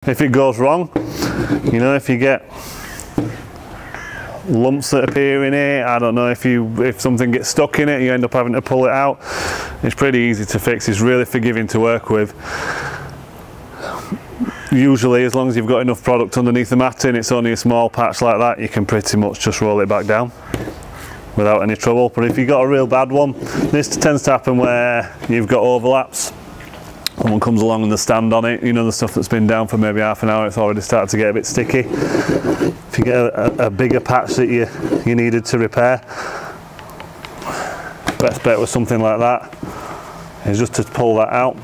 If it goes wrong, you know, if you get lumps that appear in it, I don't know, if something gets stuck in it, you end up having to pull it out, it's pretty easy to fix. It's really forgiving to work with. Usually, as long as you've got enough product underneath the matting, it's only a small patch like that, you can pretty much just roll it back down without any trouble. But if you've got a real bad one, this tends to happen where you've got overlaps. Someone comes along and the stand on it, you know, the stuff that's been down for maybe half an hour, it's already started to get a bit sticky. If you get a bigger patch that you needed to repair, best bet with something like that is just to pull that out.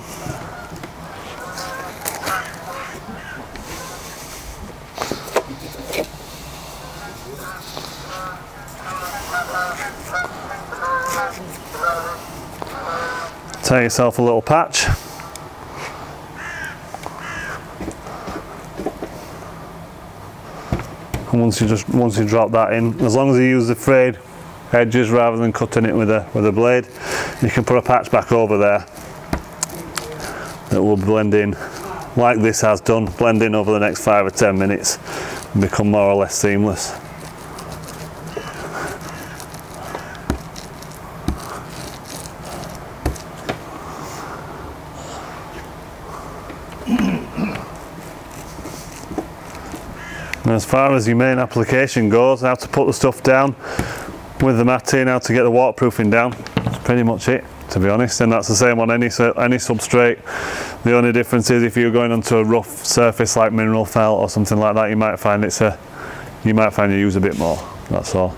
Tear yourself a little patch. And once you drop that in, as long as you use the frayed edges rather than cutting it with a blade, you can put a patch back over there that will blend in like this has done, blend in over the next 5 or 10 minutes and become more or less seamless. And as far as your main application goes, how to put the stuff down with the matting, how to get the waterproofing down, that's pretty much it, to be honest. And that's the same on any substrate. The only difference is if you're going onto a rough surface like mineral felt or something like that, you might find you use a bit more, that's all.